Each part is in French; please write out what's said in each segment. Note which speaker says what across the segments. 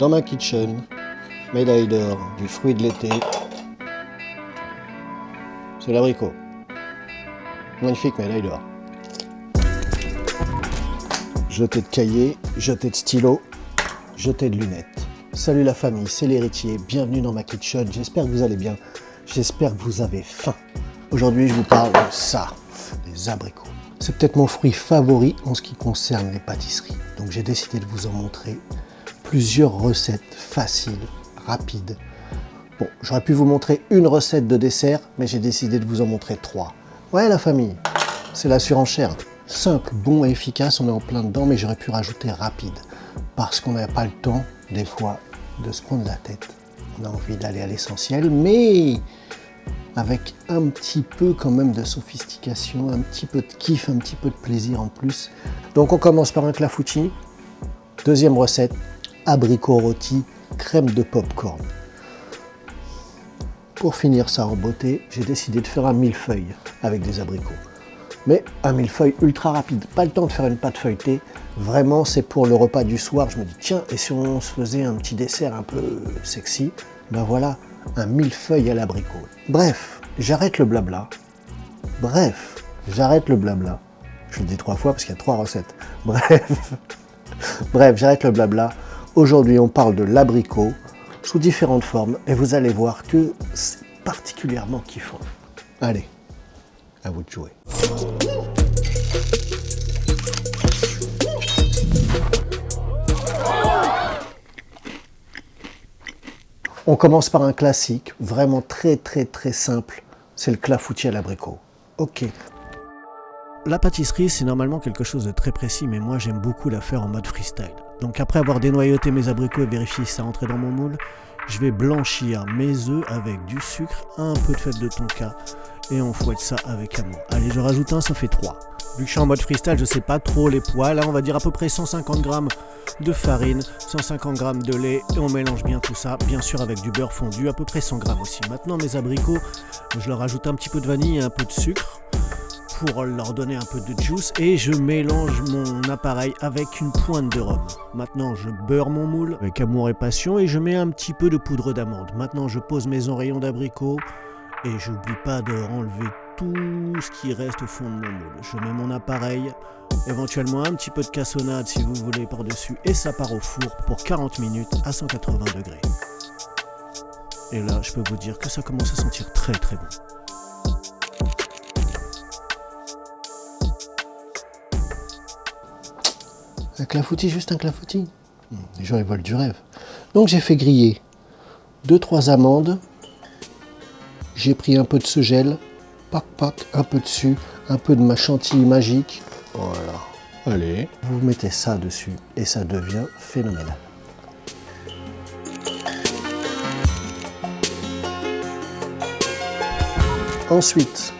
Speaker 1: dans ma kitchen, médaille d'or du fruit de l'été, c'est l'abricot. Magnifique médaille d'or. Jeté de cahiers, jeté de stylos, jeté de lunettes. Salut la famille, c'est l'héritier, bienvenue dans ma kitchen, j'espère que vous allez bien, j'espère que vous avez faim. Aujourd'hui je vous parle de ça, des abricots. C'est peut-être mon fruit favori en ce qui concerne les pâtisseries. Donc j'ai décidé de vous en montrer plusieurs recettes faciles, rapides. Bon, j'aurais pu vous montrer une recette de dessert, mais j'ai décidé de vous en montrer 3. Ouais la famille, c'est la surenchère. Simple, bon et efficace, on est en plein dedans, mais j'aurais pu rajouter rapide. Parce qu'on n'a pas le temps, des fois, de se prendre la tête. On a envie d'aller à l'essentiel, mais avec un petit peu quand même de sophistication, un petit peu de kiff, un petit peu de plaisir en plus. Donc on commence par un clafoutis. Deuxième recette, abricot rôti, crème de popcorn. Pour finir ça en beauté, j'ai décidé de faire un millefeuille avec des abricots. Mais un millefeuille ultra rapide, pas le temps de faire une pâte feuilletée. Vraiment, c'est pour le repas du soir. Je me dis, tiens, et si on se faisait un petit dessert un peu sexy? Ben voilà, un millefeuille à l'abricot. Bref, j'arrête le blabla. Je le dis 3 fois parce qu'il y a 3 recettes. Bref, j'arrête le blabla. Aujourd'hui, on parle de l'abricot sous différentes formes et vous allez voir que c'est particulièrement kiffant. Allez, à vous de jouer. On commence par un classique, vraiment très simple, c'est le clafoutis à l'abricot. Ok. La pâtisserie, c'est normalement quelque chose de très précis, mais moi j'aime beaucoup la faire en mode freestyle. Donc après avoir dénoyauté mes abricots et vérifié si ça rentrait dans mon moule, je vais blanchir mes œufs avec du sucre, un peu de fève de tonka, et on fouette ça avec amour. Allez, je rajoute un, ça fait 3. Vu que je suis en mode freestyle, je sais pas trop les poids. Là, on va dire à peu près 150 g de farine, 150 g de lait, et on mélange bien tout ça, bien sûr avec du beurre fondu, à peu près 100 g aussi. Maintenant, mes abricots, je leur ajoute un petit peu de vanille et un peu de sucre pour leur donner un peu de juice, et je mélange mon appareil avec une pointe de rhum. Maintenant, je beurre mon moule avec amour et passion, et je mets un petit peu de poudre d'amande. Maintenant, je pose mes oreillons d'abricots, et j'oublie pas de enlever tout ce qui reste au fond de mon moule. Je mets mon appareil, éventuellement un petit peu de cassonade si vous voulez par-dessus, et ça part au four pour 40 minutes à 180 degrés. Et là, je peux vous dire que ça commence à sentir très bon. Un clafoutis, juste un clafoutis. Les gens ils veulent du rêve. Donc j'ai fait griller 2-3 amandes. J'ai pris un peu de ce gel, un peu dessus, un peu de ma chantilly magique. Voilà. Allez, vous mettez ça dessus et ça devient phénoménal. Ensuite,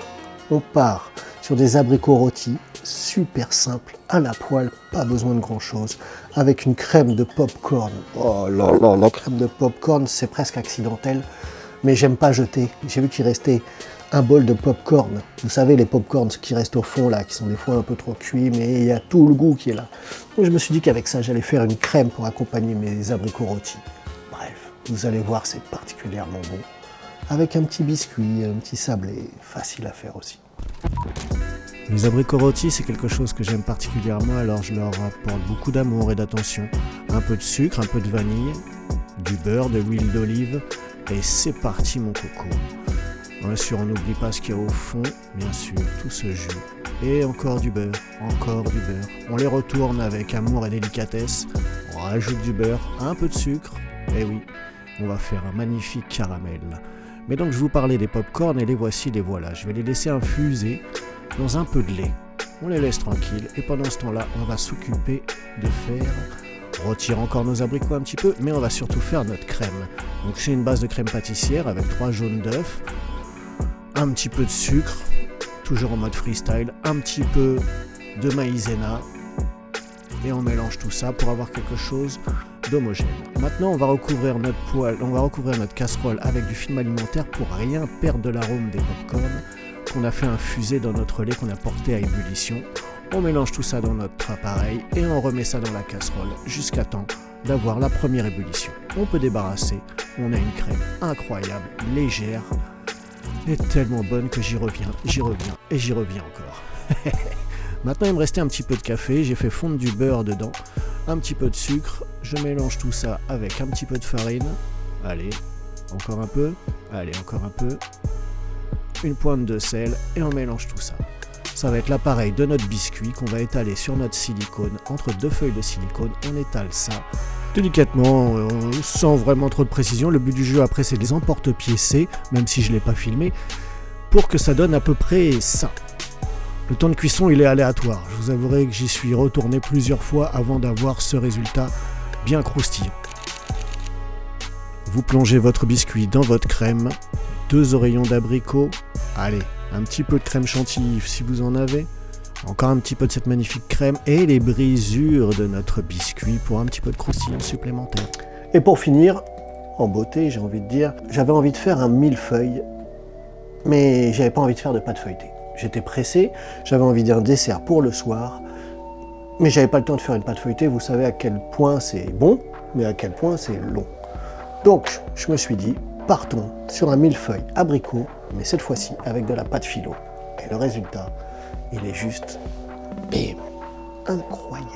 Speaker 1: on part sur des abricots rôtis, super simple, à la poêle, pas besoin de grand chose, avec une crème de popcorn. Oh là là, la crème de popcorn, c'est presque accidentel. Mais j'aime pas jeter. J'ai vu qu'il restait un bol de popcorn. Vous savez, les popcorns qui restent au fond là, qui sont des fois un peu trop cuits, mais il y a tout le goût qui est là. Donc je me suis dit qu'avec ça, j'allais faire une crème pour accompagner mes abricots rôtis. Bref, vous allez voir, c'est particulièrement bon. Avec un petit biscuit, un petit sablé, facile à faire aussi. Les abricots rôtis, c'est quelque chose que j'aime particulièrement, alors je leur apporte beaucoup d'amour et d'attention. Un peu de sucre, un peu de vanille, du beurre, de l'huile d'olive. Et c'est parti mon coco. Bien sûr, on n'oublie pas ce qu'il y a au fond, bien sûr, tout ce jus. Et encore du beurre. On les retourne avec amour et délicatesse. On rajoute du beurre, un peu de sucre. Et oui, on va faire un magnifique caramel. Mais donc je vous parlais des pop-corn et les voici, les voilà. Je vais les laisser infuser dans un peu de lait. On les laisse tranquilles et pendant ce temps-là, on va s'occuper de faire... On retire encore nos abricots un petit peu, mais on va surtout faire notre crème. Donc c'est une base de crème pâtissière avec 3 jaunes d'œufs, un petit peu de sucre, toujours en mode freestyle, un petit peu de maïzena, et on mélange tout ça pour avoir quelque chose d'homogène. Maintenant, on va recouvrir notre casserole avec du film alimentaire pour rien perdre de l'arôme des pop-corn qu'on a fait infuser dans notre lait qu'on a porté à ébullition. On mélange tout ça dans notre appareil et on remet ça dans la casserole jusqu'à temps d'avoir la première ébullition. On peut débarrasser, on a une crème incroyable, légère et tellement bonne que j'y reviens et j'y reviens encore. Maintenant il me restait un petit peu de café, j'ai fait fondre du beurre dedans, un petit peu de sucre, je mélange tout ça avec un petit peu de farine, allez, encore un peu, allez encore un peu, une pointe de sel et on mélange tout ça. Ça va être l'appareil de notre biscuit qu'on va étaler sur notre silicone, entre deux feuilles de silicone, on étale ça délicatement, sans vraiment trop de précision. Le but du jeu après c'est de les emporte-piécer, même si je ne l'ai pas filmé, pour que ça donne à peu près ça. Le temps de cuisson il est aléatoire, je vous avouerai que j'y suis retourné plusieurs fois avant d'avoir ce résultat bien croustillant. Vous plongez votre biscuit dans votre crème, 2 oreillons d'abricot, allez, un petit peu de crème chantilly si vous en avez, encore un petit peu de cette magnifique crème et les brisures de notre biscuit pour un petit peu de croustillant supplémentaire. Et pour finir, en beauté j'ai envie de dire, j'avais envie de faire un millefeuille, mais j'avais pas envie de faire de pâte feuilletée. J'étais pressé, j'avais envie d'un dessert pour le soir, mais j'avais pas le temps de faire une pâte feuilletée, vous savez à quel point c'est bon, mais à quel point c'est long. Donc je me suis dit, partons sur un millefeuille abricot, mais cette fois-ci avec de la pâte philo. Et le résultat, il est juste, bim, incroyable.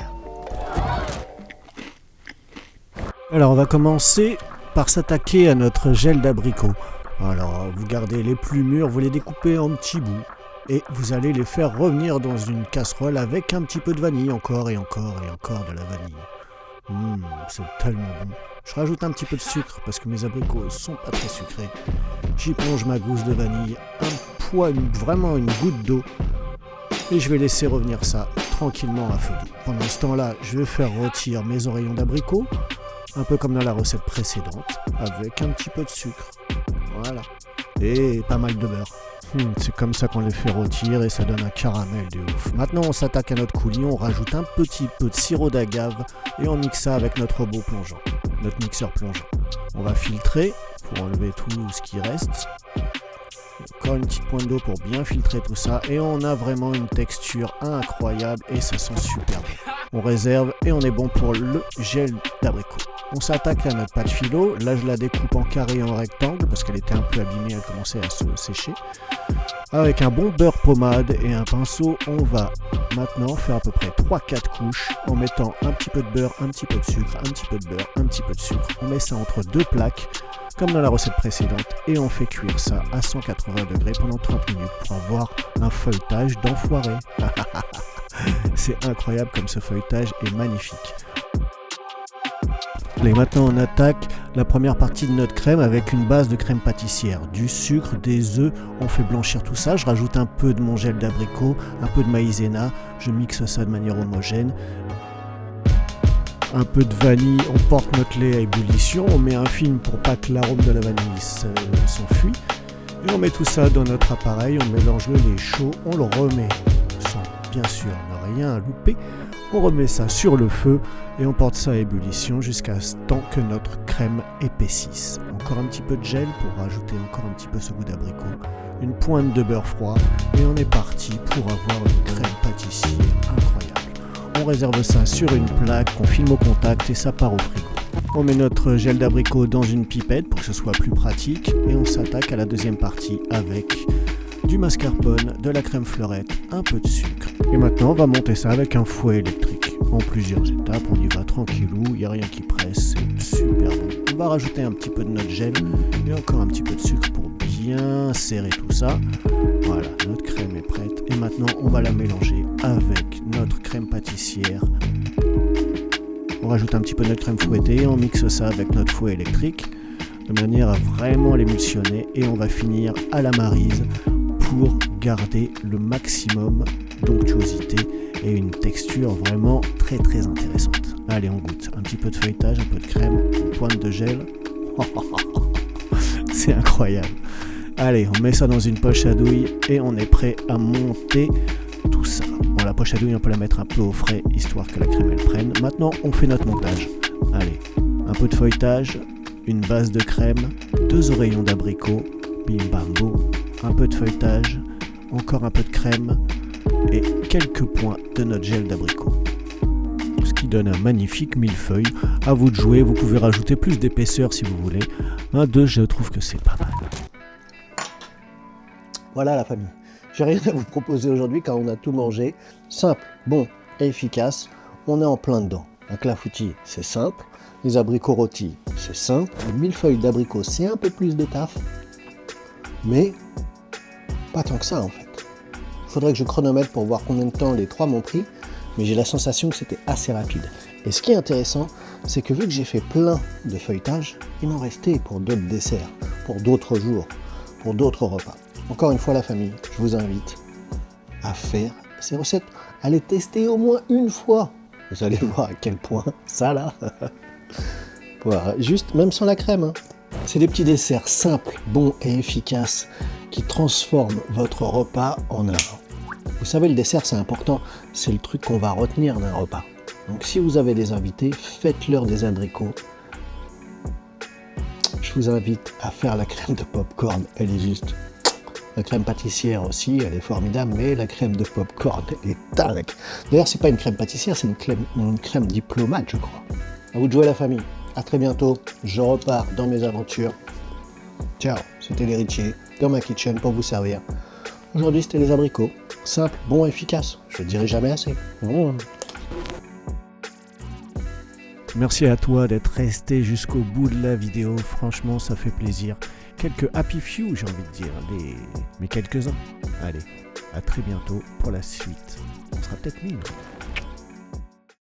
Speaker 1: Alors on va commencer par s'attaquer à notre gel d'abricot. Alors vous gardez les plus mûrs, vous les découpez en petits bouts et vous allez les faire revenir dans une casserole avec un petit peu de vanille, encore et encore et encore de la vanille. C'est tellement bon. Je rajoute un petit peu de sucre parce que mes abricots sont pas très sucrés. J'y plonge ma gousse de vanille, un poids, vraiment une goutte d'eau. Et je vais laisser revenir ça tranquillement à feu doux. Pendant ce temps-là, je vais faire rôtir mes oreillons d'abricot, un peu comme dans la recette précédente, avec un petit peu de sucre. Voilà. Et pas mal de beurre. C'est comme ça qu'on les fait rôtir et ça donne un caramel de ouf. Maintenant, on s'attaque à notre coulis, on rajoute un petit peu de sirop d'agave et on mixe ça avec notre robot plongeant, notre mixeur plongeant. On va filtrer pour enlever tout ce qui reste. Encore une petite pointe d'eau pour bien filtrer tout ça et on a vraiment une texture incroyable et ça sent super bon. On réserve et on est bon pour le gel d'abricot. On s'attaque à notre pâte philo, là je la découpe en carré et en rectangle parce qu'elle était un peu abîmée, elle commençait à se sécher. Avec un bon beurre pommade et un pinceau, on va maintenant faire à peu près 3-4 couches en mettant un petit peu de beurre, un petit peu de sucre, un petit peu de beurre, un petit peu de sucre. On met ça entre 2 plaques comme dans la recette précédente et on fait cuire ça à 180 degrés pendant 30 minutes pour avoir un feuilletage d'enfoiré. C'est incroyable comme ce feuilletage est magnifique. Et maintenant on attaque la première partie de notre crème avec une base de crème pâtissière, du sucre, des œufs, on fait blanchir tout ça, je rajoute un peu de mon gel d'abricot, un peu de maïzena, je mixe ça de manière homogène. Un peu de vanille, on porte notre lait à ébullition, on met un film pour pas que l'arôme de la vanille s'enfuit. Et on met tout ça dans notre appareil, on mélange le lait chaud, on le remet sans bien sûr ne rien louper. On remet ça sur le feu et on porte ça à ébullition jusqu'à ce temps que notre crème épaississe. Encore un petit peu de gel pour rajouter encore un petit peu ce goût d'abricot. Une pointe de beurre froid et on est parti pour avoir une crème pâtissière incroyable. On réserve ça sur une plaque qu'on filme au contact et ça part au frigo. On met notre gel d'abricot dans une pipette pour que ce soit plus pratique et on s'attaque à la deuxième partie avec du mascarpone, de la crème fleurette, un peu de sucre. Et maintenant on va monter ça avec un fouet électrique. En plusieurs étapes, on y va tranquillou, il n'y a rien qui presse, c'est super bon. On va rajouter un petit peu de notre gel et encore un petit peu de sucre pour bien serrer tout ça. Voilà, notre crème est prête et maintenant on va la mélanger avec notre crème pâtissière. On rajoute un petit peu de notre crème fouettée et on mixe ça avec notre fouet électrique de manière à vraiment l'émulsionner et on va finir à la maryse pour garder le maximum d'onctuosité et une texture vraiment très très intéressante. Allez, on goûte. Un petit peu de feuilletage, un peu de crème, une pointe de gel. C'est incroyable. Allez, on met ça dans une poche à douille et on est prêt à monter tout ça. Bon, la poche à douille, on peut la mettre un peu au frais, histoire que la crème elle prenne. Maintenant, on fait notre montage. Allez, un peu de feuilletage, une base de crème, 2 oreillons d'abricot, bim bam boum, un peu de feuilletage, encore un peu de crème
Speaker 2: et quelques points de notre gel d'abricot. Ce qui donne un magnifique millefeuille. À vous de jouer, vous pouvez rajouter plus d'épaisseur si vous voulez. Un 2, je trouve que c'est pas mal.
Speaker 1: Voilà la famille. J'ai rien à vous proposer aujourd'hui car on a tout mangé. Simple, bon et efficace. On est en plein dedans. Un clafoutis, c'est simple. Les abricots rôtis, c'est simple. Le millefeuille d'abricots, c'est un peu plus de taf. Mais pas tant que ça en fait. Il faudrait que je chronomètre pour voir combien de temps les trois m'ont pris. Mais j'ai la sensation que c'était assez rapide. Et ce qui est intéressant, c'est que vu que j'ai fait plein de feuilletage, il m'en restait pour d'autres desserts, pour d'autres jours, pour d'autres repas. Encore une fois la famille, je vous invite à faire ces recettes, à les tester au moins une fois. Vous allez voir à quel point ça là, voilà, juste même sans la crème. C'est des petits desserts simples, bons et efficaces qui transforment votre repas en art. Vous savez, le dessert c'est important, c'est le truc qu'on va retenir d'un repas. Donc si vous avez des invités, faites-leur des abricots. Je vous invite à faire la crème de popcorn, elle est juste. La crème pâtissière aussi, elle est formidable, mais la crème de popcorn, elle est dingue. D'ailleurs, c'est pas une crème pâtissière, c'est une crème diplomate, je crois. À vous de jouer la famille. À très bientôt. Je repars dans mes aventures. Ciao, c'était l'héritier dans ma kitchen pour vous servir. Aujourd'hui, c'était les abricots. Simple, bon, efficace. Je ne dirai jamais assez.
Speaker 2: Merci à toi d'être resté jusqu'au bout de la vidéo. Franchement, ça fait plaisir. Quelques happy few, j'ai envie de dire, mais quelques-uns. Allez, à très bientôt pour la suite. On sera peut-être 1000.